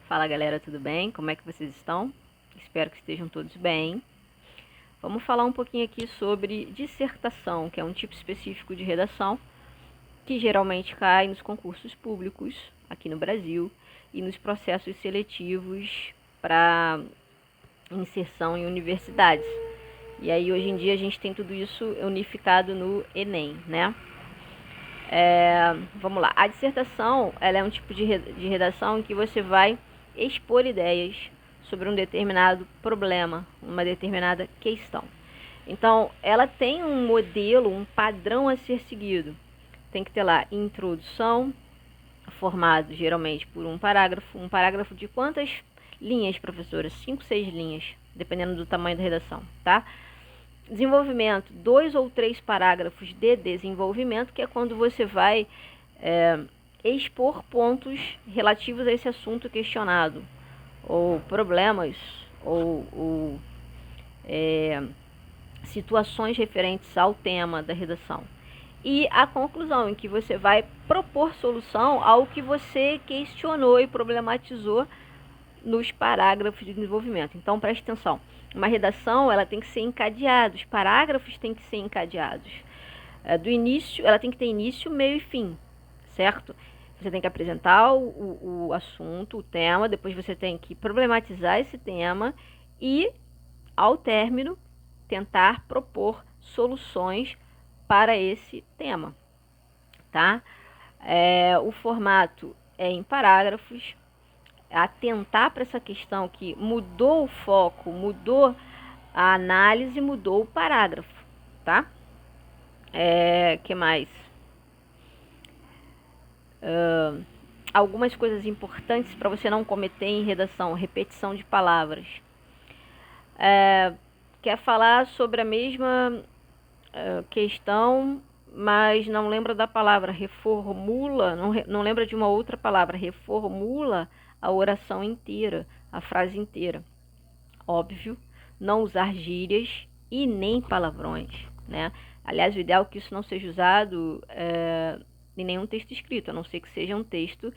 Fala galera, tudo bem? Como é que vocês estão? Espero que estejam todos bem. Vamos falar um pouquinho aqui sobre dissertação, que é um tipo específico de redação que geralmente cai nos concursos públicos aqui no Brasil e nos processos seletivos para inserção em universidades. E aí hoje em dia a gente tem tudo isso unificado no Enem, né? Vamos lá. A dissertação, ela é um tipo de redação em que você vai expor ideias sobre um determinado problema, uma determinada questão. Então, ela tem um modelo, um padrão a ser seguido. Tem que ter lá introdução, formado geralmente por um parágrafo de quantas linhas, professora? 5, 6 linhas, dependendo do tamanho da redação, tá? Desenvolvimento, 2 ou 3 parágrafos de desenvolvimento, que é quando você vai expor pontos relativos a esse assunto questionado, ou problemas, ou situações referentes ao tema da redação. E a conclusão, em que você vai propor solução ao que você questionou e problematizou nos parágrafos de desenvolvimento. Então, preste atenção. Uma redação, ela tem que ser encadeada, os parágrafos têm que ser encadeados. Do início, ela tem que ter início, meio e fim, certo? Você tem que apresentar o assunto, o tema, depois você tem que problematizar esse tema e, ao término, tentar propor soluções para esse tema, tá? O formato é em parágrafos, atentar para essa questão que mudou o foco, mudou a análise, mudou o parágrafo, tá? Que mais? Algumas coisas importantes para você não cometer em redação: repetição de palavras. Quer falar sobre a mesma questão, mas não lembra da palavra, reformula, não lembra de uma outra palavra, reformula a oração inteira, a frase inteira. Óbvio, não usar gírias e nem palavrões, né? Aliás, o ideal é que isso não seja usado em nenhum texto escrito, a não ser que seja um texto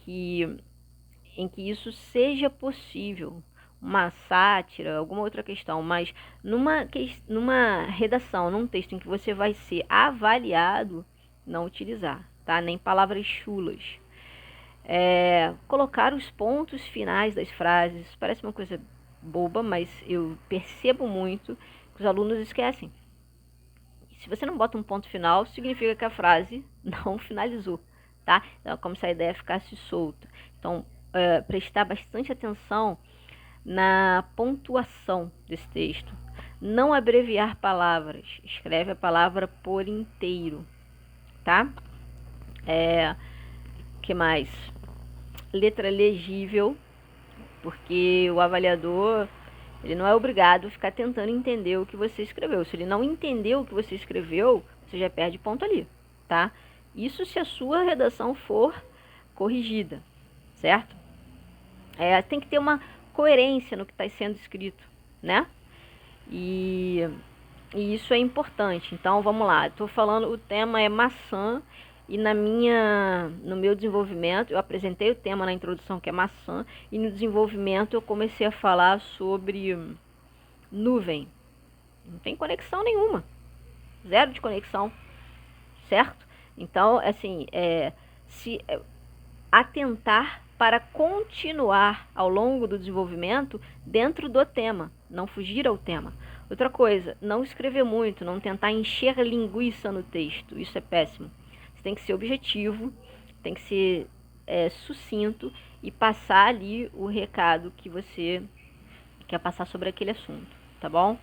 em que isso seja possível, uma sátira, alguma outra questão, mas numa redação, num texto em que você vai ser avaliado, não utilizar, tá? Nem palavras chulas. Colocar os pontos finais das frases, parece uma coisa boba, mas eu percebo muito que os alunos esquecem. Se você não bota um ponto final, significa que a frase não finalizou, tá? Então, é como se a ideia ficasse solta. Então, prestar bastante atenção na pontuação desse texto. Não abreviar palavras. Escreve a palavra por inteiro, tá? Que mais? Letra legível, porque o avaliador, ele não é obrigado a ficar tentando entender o que você escreveu. Se ele não entendeu o que você escreveu, você já perde ponto ali, tá? Isso se a sua redação for corrigida, certo? Tem que ter uma coerência no que está sendo escrito, né? E isso é importante. Então, vamos lá. Estou falando, o tema é maçã e no meu desenvolvimento, eu apresentei o tema na introdução, que é maçã, e no desenvolvimento eu comecei a falar sobre nuvem. Não tem conexão nenhuma. Zero de conexão, certo? Então, assim, se atentar para continuar ao longo do desenvolvimento dentro do tema, não fugir ao tema. Outra coisa, não escrever muito, não tentar encher linguiça no texto, isso é péssimo. Você tem que ser objetivo, tem que ser sucinto e passar ali o recado que você quer passar sobre aquele assunto, tá bom?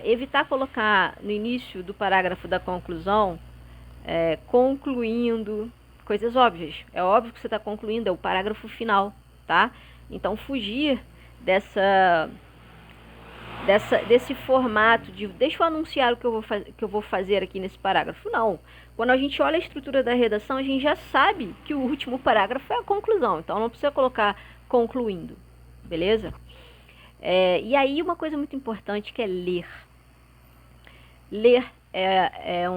Evitar colocar no início do parágrafo da conclusão, concluindo, coisas óbvias. É óbvio que você está concluindo, é o parágrafo final, tá? Então, fugir desse formato de deixa eu anunciar o que eu vou fazer aqui nesse parágrafo. Não. Quando a gente olha a estrutura da redação, a gente já sabe que o último parágrafo é a conclusão. Então, não precisa colocar concluindo, beleza? E aí, uma coisa muito importante que é ler. Ler é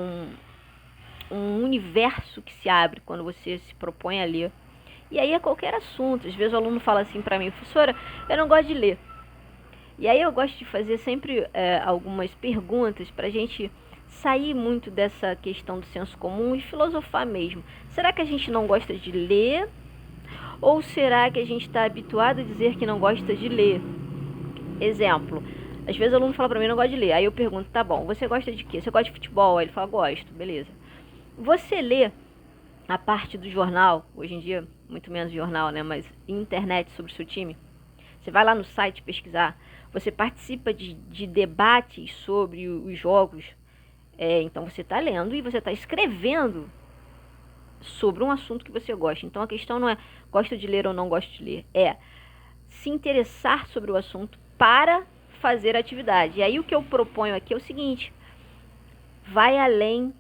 um universo que se abre quando você se propõe a ler, E aí é qualquer assunto. Às vezes o aluno fala assim para mim, professora, eu não gosto de ler. E aí eu gosto de fazer sempre algumas perguntas para a gente sair muito dessa questão do senso comum e filosofar mesmo. Será que a gente não gosta de ler? Ou será que a gente está habituado a dizer que não gosta de ler? Exemplo, às vezes o aluno fala pra mim, não gosta de ler. Aí eu pergunto, tá bom, você gosta de quê? Você gosta de futebol? Aí ele fala, gosto, beleza. Você lê a parte do jornal, hoje em dia, muito menos jornal, né? Mas internet sobre o seu time. Você vai lá no site pesquisar. Você participa de debates sobre os jogos. Então você está lendo e você está escrevendo sobre um assunto que você gosta. Então a questão não é gosto de ler ou não gosto de ler. É se interessar sobre o assunto para fazer atividade. E aí o que eu proponho aqui é o seguinte: vai além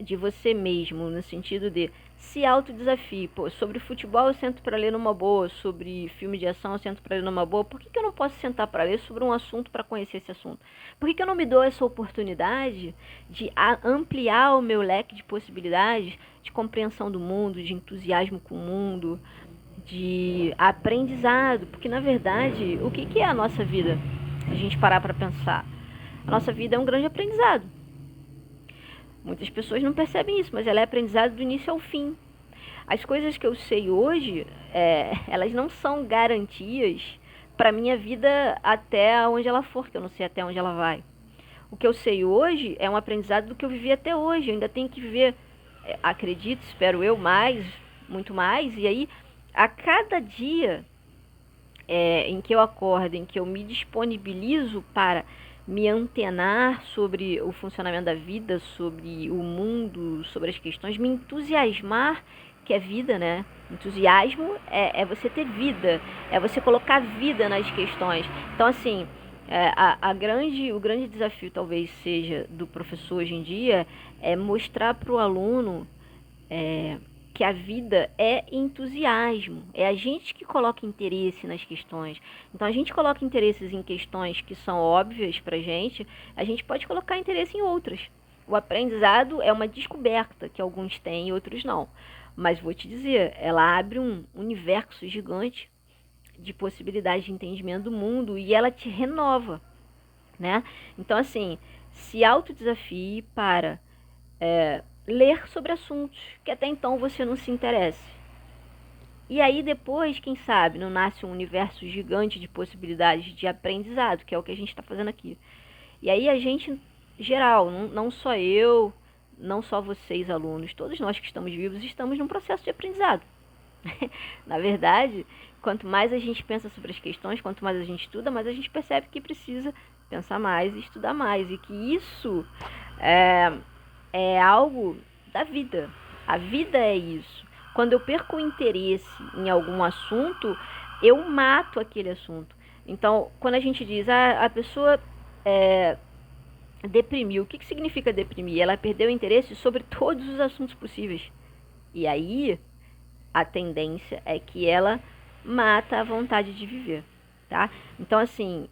de você mesmo, no sentido de se autodesafie. Pô, sobre futebol eu sento para ler numa boa, sobre filme de ação eu sento para ler numa boa. Por que eu não posso sentar para ler sobre um assunto para conhecer esse assunto? Por que eu não me dou essa oportunidade de ampliar o meu leque de possibilidades, de compreensão do mundo, de entusiasmo com o mundo, de aprendizado? Porque na verdade, o que é a nossa vida? Se a gente parar para pensar, a nossa vida é um grande aprendizado. Muitas pessoas não percebem isso, mas ela é aprendizado do início ao fim. As coisas que eu sei hoje, elas não são garantias para minha vida até onde ela for, que eu não sei até onde ela vai. O que eu sei hoje é um aprendizado do que eu vivi até hoje. Eu ainda tenho que viver, acredito, espero eu, mais, muito mais. E aí, a cada dia em que eu acordo, em que eu me disponibilizo para me antenar sobre o funcionamento da vida, sobre o mundo, sobre as questões, me entusiasmar, que é vida, né? Entusiasmo é você ter vida, é você colocar vida nas questões. Então, assim, o grande desafio talvez seja do professor hoje em dia é mostrar para o aluno que a vida é entusiasmo, é a gente que coloca interesse nas questões. Então a gente coloca interesses em questões que são óbvias pra gente, a gente pode colocar interesse em outras. O aprendizado é uma descoberta que alguns têm e outros não. Mas vou te dizer, ela abre um universo gigante de possibilidades de entendimento do mundo e ela te renova, né? Então assim, se autodesafie para ler sobre assuntos que até então você não se interesse. E aí depois, quem sabe, não nasce um universo gigante de possibilidades de aprendizado, que é o que a gente está fazendo aqui. E aí a gente, geral, não só eu, não só vocês alunos, todos nós que estamos vivos, estamos num processo de aprendizado. Na verdade, quanto mais a gente pensa sobre as questões, quanto mais a gente estuda, mais a gente percebe que precisa pensar mais e estudar mais. E que isso é algo da vida. A vida é isso. Quando eu perco o interesse em algum assunto, eu mato aquele assunto. Então, quando a gente diz, a pessoa deprimiu, o que significa deprimir? Ela perdeu o interesse sobre todos os assuntos possíveis. E aí, a tendência é que ela mata a vontade de viver, tá? Então, assim,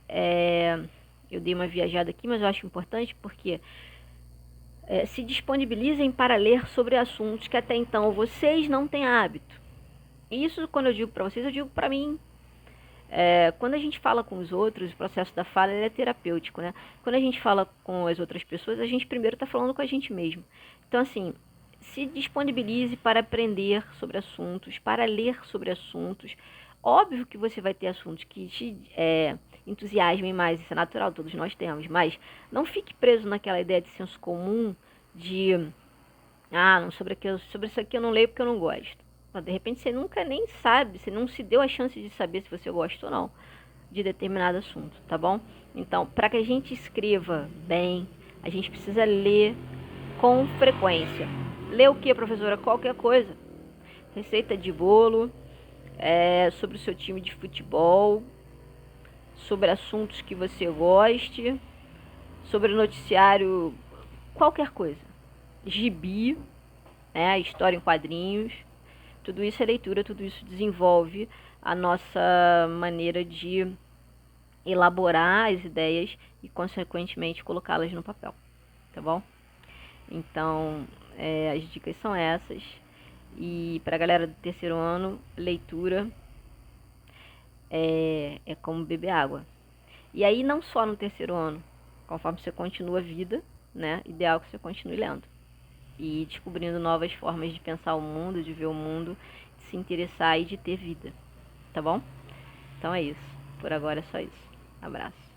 eu dei uma viajada aqui, mas eu acho importante porque se disponibilizem para ler sobre assuntos que até então vocês não têm hábito. E isso, quando eu digo para vocês, eu digo para mim. Quando a gente fala com os outros, o processo da fala é terapêutico, né? Quando a gente fala com as outras pessoas, a gente primeiro está falando com a gente mesmo. Então, assim, se disponibilize para aprender sobre assuntos, para ler sobre assuntos. Óbvio que você vai ter assuntos que te entusiasmem mais, isso é natural, todos nós temos, mas não fique preso naquela ideia de senso comum de não, sobre isso aqui eu não leio porque eu não gosto. Mas, de repente você nunca nem sabe, você não se deu a chance de saber se você gosta ou não de determinado assunto, tá bom? Então, para que a gente escreva bem, a gente precisa ler com frequência. Ler o que, professora? Qualquer coisa. Receita de bolo, sobre o seu time de futebol, sobre assuntos que você goste, sobre noticiário, qualquer coisa. Gibi, né, história em quadrinhos, tudo isso é leitura, tudo isso desenvolve a nossa maneira de elaborar as ideias e, consequentemente, colocá-las no papel, tá bom? Então, as dicas são essas. E para a galera do terceiro ano, leitura é como beber água. E aí não só no terceiro ano, conforme você continua a vida, né? Ideal que você continue lendo. E descobrindo novas formas de pensar o mundo, de ver o mundo, de se interessar e de ter vida. Tá bom? Então é isso. Por agora é só isso. Abraço.